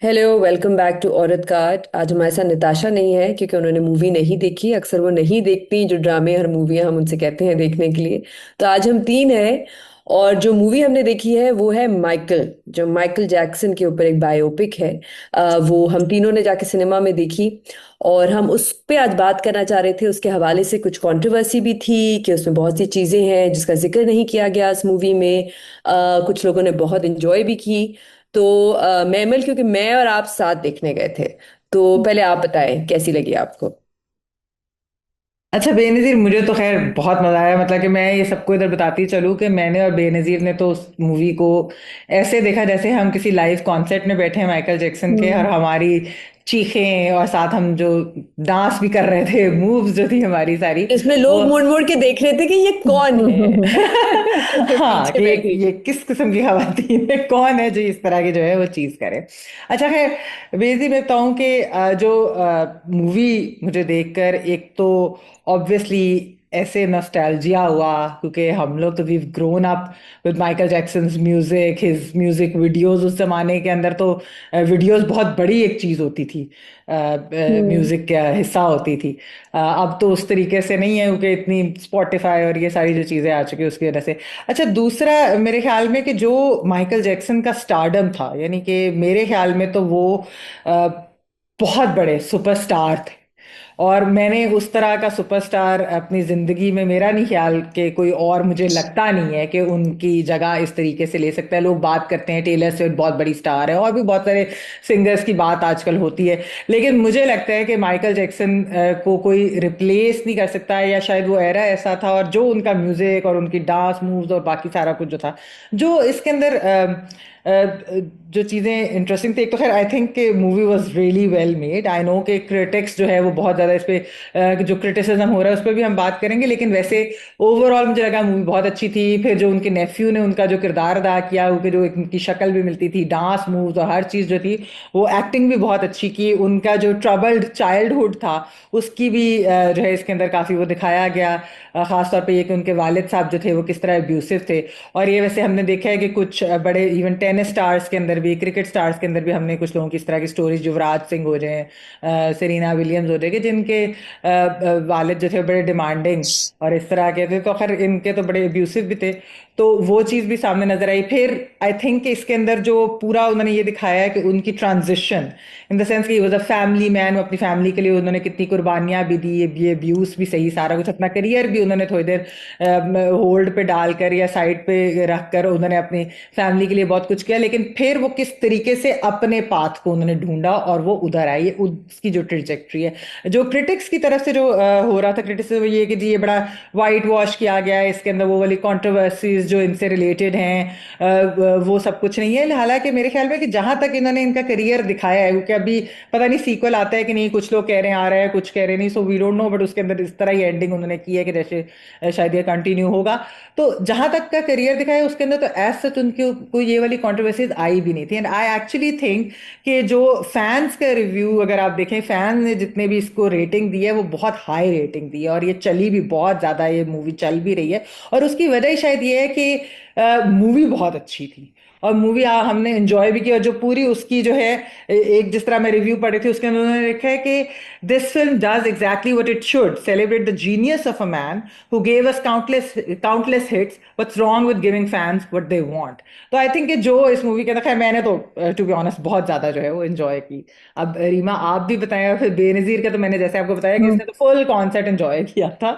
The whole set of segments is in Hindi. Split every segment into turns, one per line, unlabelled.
हेलो, वेलकम बैक टू औरत का आर्ट। आज हमारे साथ निताशा नहीं है क्योंकि उन्होंने मूवी नहीं देखी। अक्सर वो नहीं देखती जो ड्रामे और मूवियाँ हम उनसे कहते हैं देखने के लिए। तो आज हम तीन हैं और जो मूवी हमने देखी है वो है माइकल, जो माइकल जैक्सन के ऊपर एक बायोपिक है। वो हम तीनों ने जाके सिनेमा में देखी और हम उस पे आज बात करना चाह रहे थे। उसके हवाले से कुछ कंट्रोवर्सी भी थी कि उसमें बहुत सी चीज़ें हैं जिसका जिक्र नहीं किया गया इस मूवी में। कुछ लोगों ने बहुत इंजॉय भी की। तो मैमल, क्योंकि मैं और आप साथ देखने गए थे, तो पहले आप बताएं कैसी लगी आपको।
अच्छा, बेनजीर मुझे तो खैर बहुत मजा आया। मतलब कि मैं ये सबको इधर बताती चलूं कि मैंने और बेनजीर ने तो उस मूवी को ऐसे देखा जैसे हम किसी लाइव कॉन्सर्ट में बैठे हैं माइकल जैक्सन के, और
हम्म।
हमारी चीखें और साथ हम जो डांस भी कर रहे थे, मूव्स जो थी हमारी सारी
इसमें
वो
लोग मुड़ मुड़ के देख रहे थे कि ये कौन है
हाँ
पीछे
कि
बैठी।
ये किस किस्म की खवातीन है, कौन है जो इस तरह की जो है वो चीज करे। अच्छा खैर, बेसिकली मैं बताऊं कि जो मूवी मुझे देखकर एक तो ऑब्वियसली ऐसे नॉस्टैल्जिया हुआ, क्योंकि हम लोग तो we grown up with Michael Jackson's music, his music videos. उस जमाने के अंदर तो वीडियोस बहुत बड़ी एक चीज होती थी,
हम्म।
म्यूजिक का हिस्सा होती थी। अब तो उस तरीके से नहीं है, क्योंकि इतनी स्पॉटिफाई और ये सारी जो चीजें आ चुकी है उसकी वजह से। अच्छा, दूसरा मेरे ख्याल में कि जो माइकल जैक्सन का स्टारडम था, यानी कि मेरे ख्याल में तो वो अ, बहुत बड़े सुपरस्टार थे। और मैंने उस तरह का सुपरस्टार अपनी जिंदगी में, मेरा नहीं ख्याल कि कोई और, मुझे लगता नहीं है कि उनकी जगह इस तरीके से ले सकता है। लोग बात करते हैं टेलर स्विफ्ट बहुत बड़ी स्टार है, और भी बहुत सारे सिंगर्स की बात आजकल होती है, लेकिन मुझे लगता है कि माइकल जैक्सन को कोई रिप्लेस नहीं कर सकता है। या शायद वो एरा ऐसा था, और जो उनका म्यूजिक और उनकी डांस मूव्स और बाकी सारा कुछ जो था, जो इसके अंदर जो चीज़ें इंटरेस्टिंग थी। एक तो खैर आई थिंक कि movie was really well made. I know कि क्रिटिक्स जो है वो बहुत ज़्यादा इस पे जो क्रिटिसिज्म हो रहा है उस पर भी हम बात करेंगे, लेकिन वैसे ओवरऑल मुझे लगा मूवी बहुत अच्छी थी। फिर जो उनके नेफ्यू ने उनका जो किरदार अदा किया, उनके जो एक उनकी शक्ल भी मिलती थी, डांस मूव्स और हर चीज़ जो थी, वो एक्टिंग भी बहुत अच्छी की। उनका जो ट्रबल्ड चाइल्डहुड था उसकी भी जो है इसके अंदर काफ़ी वो दिखाया गया। ख़ास तौर पे ये कि उनके वालिद साहब जो थे वो किस तरह अब्यूसिव थे। और ये वैसे हमने देखा है कि कुछ बड़े इवन टेनिस स्टार्स के अंदर भी, क्रिकेट स्टार्स के अंदर भी हमने कुछ लोगों की इस तरह की स्टोरीज, युवराज सिंह हो जाए, सेरेना विलियम्स हो जाए, कि जिनके वालिद जो थे बड़े डिमांडिंग और इस तरह के थे, तो खैर इनके तो बड़े अब्यूसिव भी थे। तो वो चीज़ भी सामने नजर आई। फिर आई थिंक इसके अंदर जो पूरा उन्होंने ये दिखाया है कि उनकी ट्रांजिशन इन द सेंस कि वॉज अ फैमिली मैन, अपनी फैमिली के लिए उन्होंने कितनी कुर्बानियां भी दी, ये अब्यूज भी सही, सारा कुछ, अपना करियर भी उन्होंने थोड़ी देर होल्ड पे डालकर या साइड पे रखकर उन्होंने अपनी फैमिली के लिए बहुत कुछ किया। लेकिन फिर वो किस तरीके से अपने पाथ को उन्होंने ढूंढा और वो उधर आई, उसकी जो ट्रिजेक्ट्री है, जो क्रिटिक्स की तरफ से जो हो रहा था क्रिटिसिज्म, ये कि जी ये बड़ा वाइट वॉश किया गया है इसके अंदर, वो वाली कंट्रोवर्सीज जो इनसे रिलेटेड हैं, वो सब कुछ नहीं है। हालांकि मेरे ख्याल में कि जहां तक इन्होंने इनका करियर दिखाया है, क्योंकि अभी पता नहीं सीक्वल आता है कि नहीं, कुछ लोग कह रहे हैं आ रहा है, कुछ कह रहे नहीं, so we don't know, but उसके अंदर इस तरह ही एंडिंग उन्होंने की है कि जैसे शायद ये कंटिन्यू होगा। तो जहां तक का करियर दिखाया है उसके अंदर तो एज सच उनकी कोई ये वाली कंट्रोवर्सीज आई भी नहीं थी। एंड आई एक्चुअली थिंक कि जो फैंस का रिव्यू अगर आप देखें, फैन ने जितने भी इसको रेटिंग दी है वो बहुत हाई रेटिंग दी है, और ये चली भी बहुत ज्यादा, ये मूवी चल भी रही है। और उसकी वजह शायद ये है कि मूवी बहुत अच्छी थी, और मूवी हमने एंजॉय भी की। और जो पूरी उसकी जो है, एक जिस तरह मैं रिव्यू पढ़ी थी उसके अंदर उन्होंने लिखा है कि this film does exactly what it should, celebrate the genius of a man who gave us countless hits, what's wrong with giving fans what they want. तो आई थिंक कि जो इस मूवी के अंदर, खैर मैंने तो टू बी ऑनेस्ट बहुत ज्यादा जो है वो एंजॉय की। अब रीमा आप भी बताएं, फिर बेनजीर का तो मैंने जैसे आपको बताया कि
हम्म।
इसने तो फुल कॉन्सर्ट एंजॉय किया था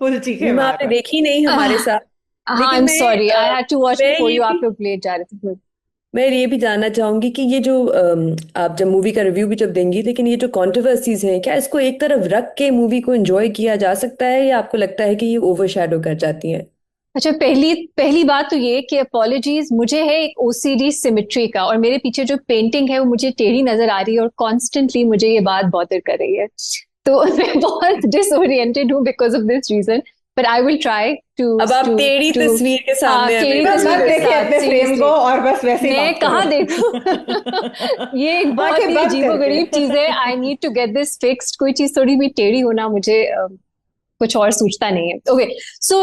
फुल चीखे
रीमा,
मार
आपने
रहा
देखी नहीं हमारे
हाँ,
साथ,
आई
लेकिन
एम
मैं
sorry, I had to watch
मैं
बिफोर
ये
यू,
भी
आप लोग लेट जा रहे थे।
मैं ये भी जानना चाहूंगी कि ये जो आप जब मूवी का रिव्यू भी जब देंगी, लेकिन ये जो कंट्रोवर्सीज हैं, क्या इसको एक तरफ रख के मूवी को एंजॉय किया जा सकता है या आपको लगता है कि ये ओवरशैडो कर जाती हैं?
अच्छा, पहली पहली बात तो ये कि अपोलॉजीज, मुझे है एक ओसीडी सिमेट्री का, और मेरे पीछे जो पेंटिंग है वो मुझे टेढ़ी नजर आ रही है और कॉन्स्टेंटली मुझे ये बात बॉदर कर रही है। तो मैं बहुत डिसोरिएंटेड हूँ because of this reason, but I will try to
अब आप
टू
टेढ़ी
टू
तस्वीर के
हाँ,
सामने हमें
टेढ़ी
बस
तस्वीर
बस
के
देखिए
साथ
अपने फ्रेम को
सीरियसली
और बस वैसे ही
मैं
बात करो
कहाँ देखूं ये एक बहुत
आंखें
ही
बंद करके
अजीबोगरीब चीज है। I need to get this fixed. कोई चीज थोड़ी भी टेढ़ी होना मुझे कुछ और सूझता नहीं है। ओके, सो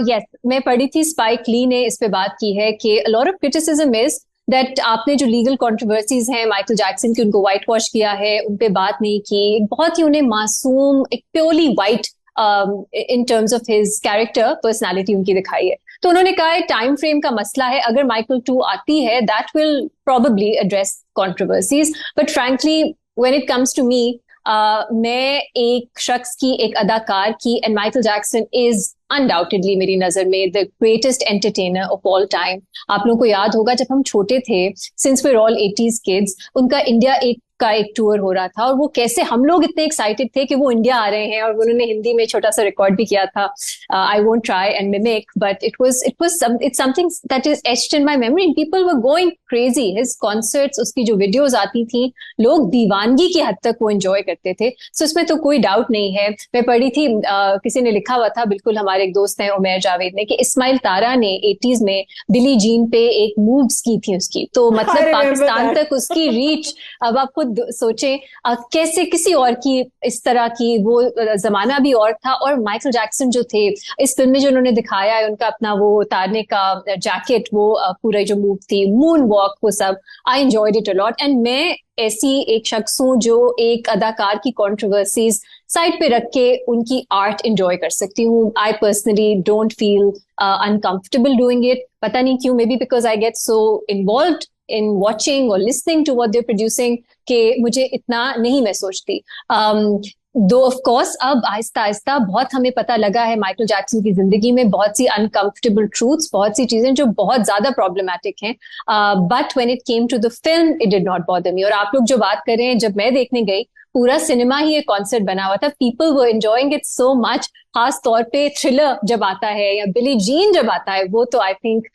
यस, मैं पढ़ी थी, स्पाइक ली ने इस पे बात की है कि a lot of criticism is that आपने जो लीगल कंट्रोवर्सीज हैं माइकल जैक्सन की, उनको वाइट वॉश किया है, उन पे बात नहीं की, बहुत ही उन्हें मासूम, एक purely white in terms of his character personality उनकी दिखाई है। तो उन्होंने कहा है टाइम फ्रेम का मसला है, अगर माइकल 2 आती है that will probably address controversies, but frankly when it comes to me, मैं एक शख्स की, एक अदाकार की, and Michael Jackson is undoubtedly मेरी नजर में the greatest entertainer of all time. आप लोगों को याद होगा जब हम छोटे थे, since we all 80s kids, उनका इंडिया एक टूर हो रहा था, और वो कैसे हम लोग इतने एक्साइटेड थे कि वो इंडिया आ रहे हैं, और उन्होंने हिंदी में छोटा सा रिकॉर्ड भी किया था, I won't try and mimic, but it's something that is etched in my memory, people were going crazy, his concerts, उसकी जो वीडियोस आती थी, लोग दीवानगी की हद तक वो एंजॉय करते थे। सो इसमें तो कोई डाउट नहीं है। मैं पढ़ी थी, किसी ने लिखा हुआ था, बिल्कुल हमारे एक दोस्त हैं उमैर जावेद ने, कि इस्माइल तारा ने 80s में बिली जीन पे एक मूव्स की थी उसकी, तो मतलब पाकिस्तान तक उसकी रीच, अब आप खुद सोचें कैसे किसी और की इस तरह की, वो जमाना भी और था, और माइकल जैक्सन जो थे इस फिल्म में जो उन्होंने दिखाया है, उनका अपना वो उतारने का जैकेट, वो पूरा जो मूव थी, मून वॉक, वो सब, I enjoyed it a lot. And मैं ऐसी एक शख्स हूँ जो एक अदाकार की कंट्रोवर्सीज साइड पे रख के उनकी आर्ट एंजॉय कर सकती हूँ। I personally don't feel uncomfortable doing it, पता नहीं क्यों, may be because I get so involved in watching or listening to what they're producing कि मुझे इतना नहीं मैं सोचती। दो ऑफ कोर्स अब आहिस्ता आहिस्ता बहुत हमें पता लगा है माइकल जैक्सन की जिंदगी में बहुत सी अनकंफर्टेबल ट्रूथ्स, बहुत सी चीजें जो बहुत ज्यादा प्रॉब्लमैटिक हैं, but when it came to the film it did not bother me. और आप लोग जो बात कर रहे हैं, जब मैं देखने गई, पूरा सिनेमा ही एक कॉन्सर्ट बना हुआ था, people were enjoying it so much. खास तौर पे थ्रिलर जब आता है या बिली जीन जब आता है, वो तो आई थिंक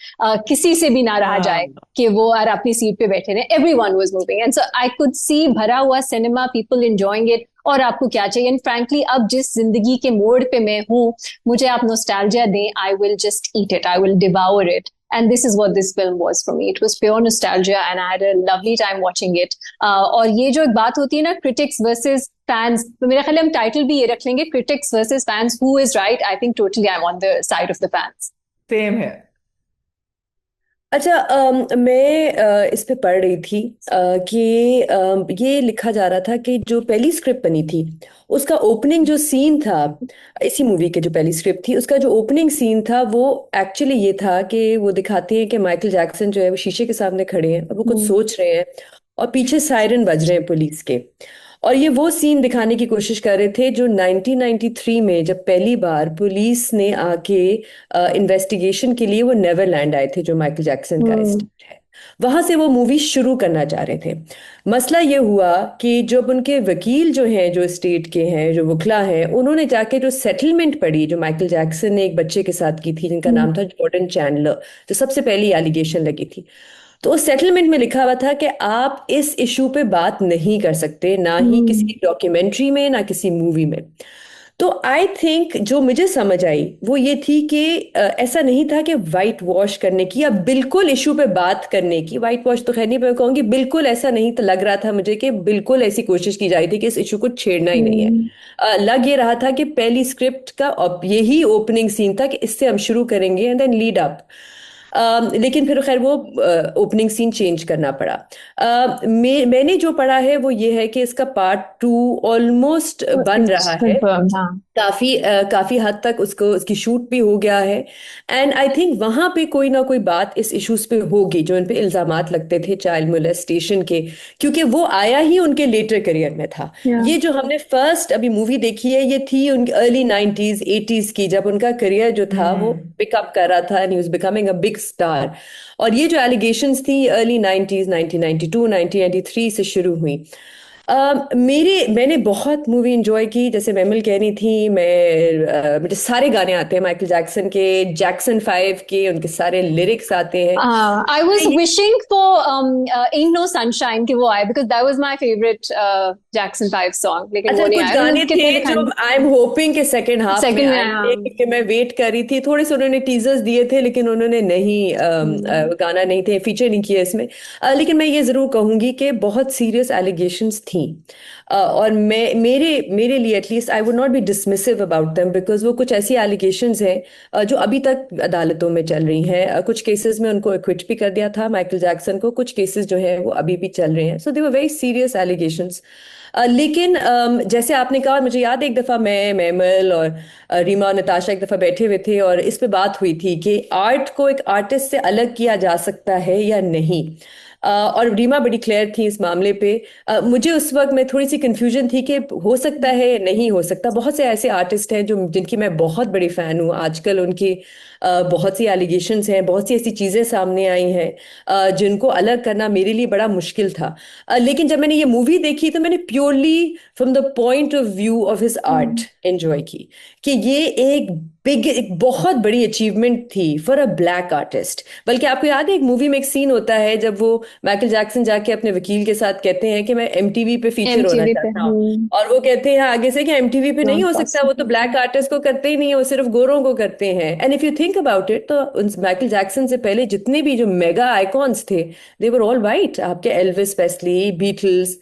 किसी से भी ना रहा जाए कि वो और अपनी सीट पे बैठे रहे। Everyone was moving and so I could see भरा हुआ सिनेमा, पीपल एंजॉयिंग इट। और आपको क्या चाहिए? एंड फ्रैंकली अब जिस जिंदगी के मोड़ पे मैं हूँ, मुझे आप नॉस्टैल्जिया दें, I will just eat it, I will devour it. And this is what this film was for me. It was pure nostalgia and I had a lovely time watching it. और ये जो एक बात होती है ना, critics versus fans, तो मेरा ख्याल हम टाइटल भी ये रख लेंगे, critics versus fans, who is right? I think totally I'm on the side of the fans.
Same है।
अच्छा, मैं इस पे पढ़ रही थी कि ये लिखा जा रहा था कि जो पहली स्क्रिप्ट बनी थी उसका ओपनिंग जो सीन था, इसी मूवी के जो पहली स्क्रिप्ट थी उसका जो ओपनिंग सीन था, वो एक्चुअली ये था कि वो दिखाते हैं कि माइकल जैक्सन जो है वो शीशे के सामने खड़े हैं और वो कुछ सोच रहे हैं और पीछे सायरन बज रहे हैं पुलिस के। और ये वो सीन दिखाने की कोशिश कर रहे थे जो 1993 में जब पहली बार पुलिस ने आके इन्वेस्टिगेशन के लिए वो नेवरलैंड आए थे, जो माइकल जैक्सन का एस्टेट है, वहां से वो मूवी शुरू करना चाह रहे थे। मसला ये हुआ कि जब उनके वकील जो हैं, जो स्टेट के हैं, जो वकला हैं, उन्होंने जाके जो सेटलमेंट पढ़ी जो माइकल जैक्सन ने एक बच्चे के साथ की थी जिनका नाम था जॉर्डन चैंडलर, जो सबसे पहली एलिगेशन लगी थी, तो उस सेटलमेंट में लिखा हुआ था कि आप इस इशू पे बात नहीं कर सकते, ना ही किसी डॉक्यूमेंट्री में ना किसी मूवी में। तो आई थिंक जो मुझे समझ आई वो ये थी कि ऐसा नहीं था कि वाइट वॉश करने की या बिल्कुल इशू पे बात करने की, वाइट वॉश तो खैर नहीं, मैं कहूँगी बिल्कुल ऐसा नहीं तो लग रहा था मुझे कि बिल्कुल ऐसी कोशिश की जा रही थी कि इस इशू को छेड़ना ही नहीं है। लग ये रहा था कि पहली स्क्रिप्ट का यही ओपनिंग सीन था कि इससे हम शुरू करेंगे एंड देन लीड अप। लेकिन फिर खैर वो ओपनिंग सीन चेंज करना पड़ा। मैंने जो पढ़ा है वो ये है कि इसका पार्ट 2 ऑलमोस्ट बन रहा है, काफी हद तक उसकी शूट भी हो गया है। एंड आई थिंक वहां पे कोई ना कोई बात इस इश्यूज पे होगी जो इन पे इल्जामात लगते थे चाइल्ड मोलेस्टेशन के, क्योंकि वो आया ही उनके लेटर करियर में था। ये जो हमने फर्स्ट अभी मूवी देखी है ये थी उनकी अर्ली 90s 80s की, जब उनका करियर जो था वो पिकअप कर रहा था and he was becoming a big star. और ये जो एलिगेशंस थी अर्ली 90s 1992 1993 से शुरू हुई। मैंने बहुत मूवी एंजॉय की, जैसे मैमल कह रही थी, मुझे सारे गाने आते हैं माइकल जैक्सन के, जैक्सन 5 के, उनके सारे लिरिक्स आते हैं।
I was wishing for ain't no sunshine कि वो आए, because that was my favourite Jackson 5 song, लेकिन वो नहीं आया।
कुछ गाने थे जो आई एम होपिंग के सेकंड हाफ में आएंगे, क्योंकि मैं वेट कर रही थी। थोड़े से उन्होंने टीजर्स दिए थे लेकिन उन्होंने नहीं गाना नहीं थे, फीचर नहीं किया इसमें। लेकिन मैं ये जरूर कहूंगी कि बहुत सीरियस एलिगेशंस थी। और मेरे मेरे लिए at least I would not be dismissive about them, because वो कुछ ऐसी एलिगेशंस हैं जो अभी तक अदालतों में चल रही हैं। कुछ केसेस में उनको एक्विट भी कर दिया था माइकल जैक्सन को, कुछ केसेस जो हैं वो अभी भी चल रहे हैं। सो दे वर वेरी सीरियस एलिगेशंस। लेकिन जैसे आपने कहा, मुझे याद है एक दफ़ा मैं, मैमल और रीमा और नताशा एक दफ़ा बैठे हुए थे और इस पे बात हुई थी कि आर्ट को एक आर्टिस्ट से अलग किया जा सकता है या नहीं। और रीमा बड़ी क्लियर थी इस मामले पे। मुझे उस वक्त में थोड़ी सी कंफ्यूजन थी कि हो सकता है, नहीं हो सकता। बहुत से ऐसे आर्टिस्ट हैं जो जिनकी मैं बहुत बड़ी फ़ैन हूँ, आजकल उनकी बहुत सी एलिगेशंस हैं, बहुत सी ऐसी चीज़ें सामने आई हैं जिनको अलग करना मेरे लिए बड़ा मुश्किल था। लेकिन जब मैंने ये मूवी देखी तो मैंने purely from the point of view of his art enjoy की, कि ये एक बहुत बड़ी अचीवमेंट थी फॉर अ ब्लैक आर्टिस्ट। बल्कि आपको याद है एक मूवी में एक सीन होता है जब वो माइकल जैक्सन जाके अपने वकील के साथ कहते हैं कि मैं एमटीवी पे फीचर होना
एमटीवी पे।
चाहता हूँ, और वो कहते हैं आगे से कि एमटीवी पे नहीं
नॉट
हो सकता, वो तो
पॉसिबल।
ब्लैक आर्टिस्ट को करते ही नहीं है, वो सिर्फ गोरों को करते हैं। And if you think about it, तो उन माइकल जैक्सन से पहले जितने भी जो मेगा आइकॉन्स थे, दे वर ऑल वाइट। आपके Elvis Presley, Beatles,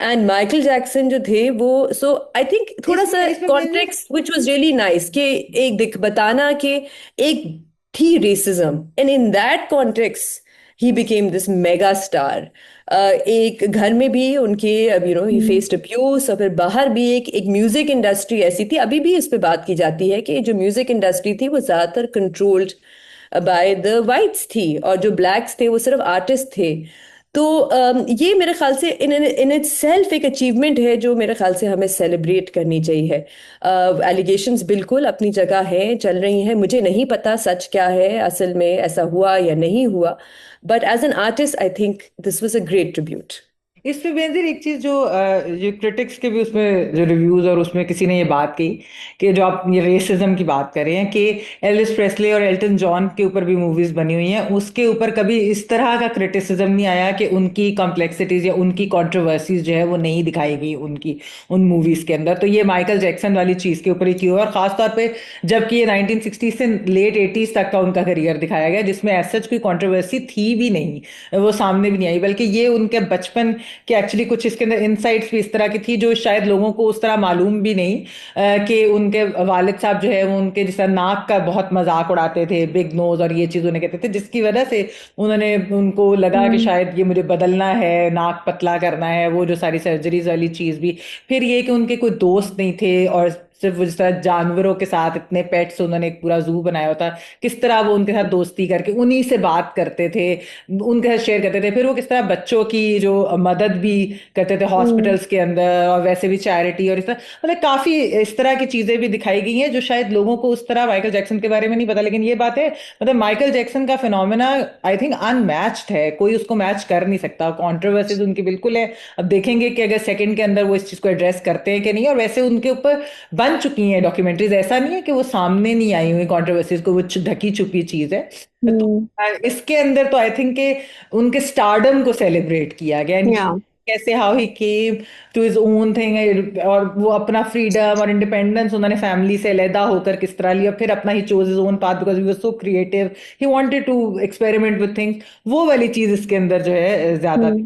and Michael Jackson जो थे वो। सो आई थिंक थोड़ा
इसमें
सा
इसमें Benazir
context which was really nice, कि एक दिख बताना कि एक थी racism, and in that context he became this mega star. एक घर में भी उनके, you know, he faced abuse, और फिर बाहर भी एक म्यूजिक इंडस्ट्री ऐसी थी, अभी भी इस पे बात की जाती है कि जो म्यूजिक इंडस्ट्री थी वो ज्यादातर कंट्रोल्ड बाय द वाइट्स थी, और जो ब्लैक्स थे वो सिर्फ आर्टिस्ट थे। तो ये मेरे ख्याल से इन इट सेल्फ एक अचीवमेंट है जो मेरे ख्याल से हमें सेलिब्रेट करनी चाहिए। एलिगेशंस बिल्कुल अपनी जगह हैं, चल रही हैं, मुझे नहीं पता सच क्या है, असल में ऐसा हुआ या नहीं हुआ, but as an artist I think this was a great tribute.
इसमें बेंजीर एक चीज जो क्रिटिक्स के भी उसमें जो रिव्यूज और उसमें किसी ने ये बात की कि जो आप ये रेसिज्म की बात कर रहे हैं कि एल्विस प्रेस्ले और एल्टन जॉन के ऊपर भी मूवीज बनी हुई हैं, उसके ऊपर कभी इस तरह का क्रिटिसिज्म नहीं आया कि उनकी कॉम्प्लेक्सिटीज या उनकी कंट्रोवर्सीज जो है वो नहीं दिखाई गई उनकी उन मूवीज के अंदर। तो ये माइकल जैक्सन वाली चीज के ऊपर ही की हुआ, और खासतौर पे जबकि ये 1960 से लेट 80s तक का उनका करियर दिखाया गया, जिसमें एज सच कोई कंट्रोवर्सी थी भी नहीं, वो सामने भी नहीं आई, बल्कि ये उनके बचपन कि एक्चुअली कुछ इसके अंदर इनसाइट्स भी इस तरह की थी जो शायद लोगों को उस तरह मालूम भी नहीं, कि उनके वालिद साहब जो है वो उनके जैसा नाक का बहुत मजाक उड़ाते थे, बिग नोज और ये चीज उन्हें कहते थे, जिसकी वजह से उन्होंने उनको लगा कि शायद ये मुझे बदलना है, नाक पतला करना है, वो जो सारी सर्जरीज वाली चीज भी। फिर ये कि उनके कोई दोस्त नहीं थे, और सिर्फ जिस तरह जानवरों के साथ इतने पेट्स, उन्होंने एक पूरा जू बनाया होता, किस तरह वो उनके साथ दोस्ती करके उन्हीं से बात करते थे, उनके साथ शेयर करते थे। फिर वो किस तरह बच्चों की जो मदद भी करते थे हॉस्पिटल्स के अंदर, और वैसे भी चैरिटी, और इस तरह मतलब काफी इस तरह की चीजें भी दिखाई गई हैं जो शायद लोगों को उस तरह माइकल जैक्सन के बारे में नहीं पता। लेकिन ये बात है, मतलब माइकल जैक्सन का फिनोमेना आई थिंक अनमैच्ड है, कोई उसको मैच कर नहीं सकता। कंट्रोवर्सीज उनकी बिल्कुल है। अब देखेंगे कि अगर सेकंड के अंदर वो इस चीज को एड्रेस करते हैं कि नहीं, और वैसे उनके ऊपर बन चुकी हैं डॉक्यूमेंट्रीज, ऐसा नहीं है कि वो सामने नहीं आई हुई कंट्रोवर्सीज को, वो ढकी छुपी चीज है। तो इसके अंदर तो आई थिंक कि उनके स्टारडम को सेलिब्रेट किया गया,
या
कैसे how he came to his own thing, और वो अपना फ्रीडम और इंडिपेंडेंस उन्होंने फैमिली से अलहदा होकर किस तरह लिया, फिर अपना ही chose his own path because he was so creative, he wanted to experiment with things. वो वाली चीज इसके अंदर जो है ज्यादा।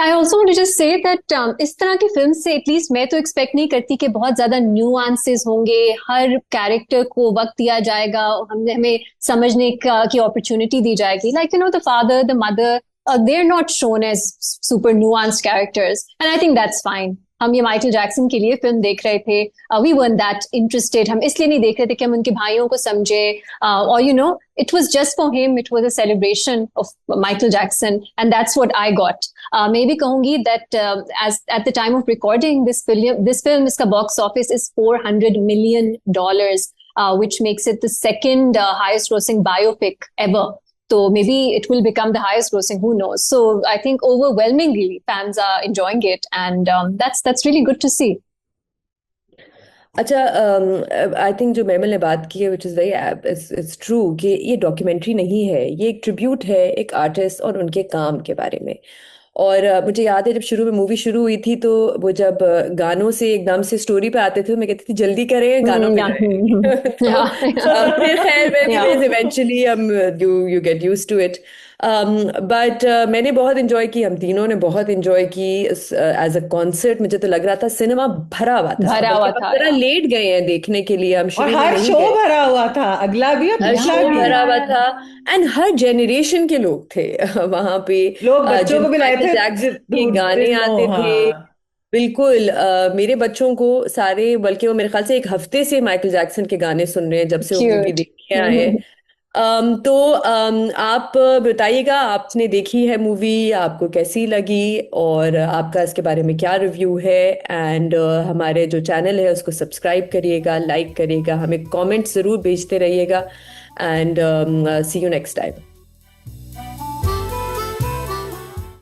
I also want to just say that इस तरह की फिल्म से एटलीस्ट मैं तो एक्सपेक्ट नहीं करती कि बहुत ज्यादा न्यूआंसेस होंगे, हर कैरेक्टर को वक्त दिया जाएगा, हमें हमें समझने की अपॉर्चुनिटी दी जाएगी। Like you know the father, the mother, they are not shown as super nuanced characters, and I think that's fine. हम ये माइकल जैक्सन के लिए फिल्म देख रहे थे, वी weren't that interested, हम इसलिए नहीं देख रहे थे कि हम उनके भाइयों को समझे, और you know it was just for him, it was a celebration of Michael Jackson, and that's what I got. मैं भी कहूंगी that as at the time of recording this film इसका box office is $400 million, which makes it the second highest grossing biopic ever. So maybe it will become the highest grossing, who knows. So I think overwhelmingly fans are enjoying it, and that's really good to see.
अच्छा, आई थिंक जो मैमल ने बात की है which is very it's true, कि ये डॉक्यूमेंट्री नहीं है, ये एक ट्रिब्यूट है एक आर्टिस्ट और उनके काम के बारे में। और मुझे याद है जब शुरू में मूवी शुरू हुई थी तो वो जब गानों से एकदम से स्टोरी पे आते थे, मैं कहती थी जल्दी करें, गानों पे जाएं। तो फिर खैर anyways eventually you get used to it. But मैंने बहुत इंजॉय की, हम तीनों ने बहुत इंजॉय की एज अ कॉन्सर्ट। मुझे तो लग रहा था सिनेमा भरा हुआ था,
भरा
बल्कि
हुआ
हम
था
जरा
यार।
लेट गए हैं देखने के लिए, हम
और
शुरू में
हर
नहीं
शो
गए।
भरा हुआ था, अगला भी और
हर
पिछला
शो
भी।
भरा हुआ था एंड हर जेनरेशन के लोग थे वहां पे,
लोग बच्चों को
जिनको
भी लाए
माइकल
थे,
जैक्सन के
हु
गाने
डिडंट नो।
आते थे।
हाँ।
बिल्कुल मेरे बच्चों को सारे, बल्कि वो मेरे ख्याल से एक हफ्ते से माइकल जैक्सन के गाने सुन रहे हैं जब से वो मूवी
क्यूट।
देख के आए हैं। तो आप बताइएगा, आपने देखी है मूवी, आपको कैसी लगी और आपका इसके बारे में क्या रिव्यू है। एंड हमारे जो चैनल है उसको सब्सक्राइब करिएगा, लाइक करिएगा, हमें कमेंट्स ज़रूर भेजते रहिएगा। And see you next time.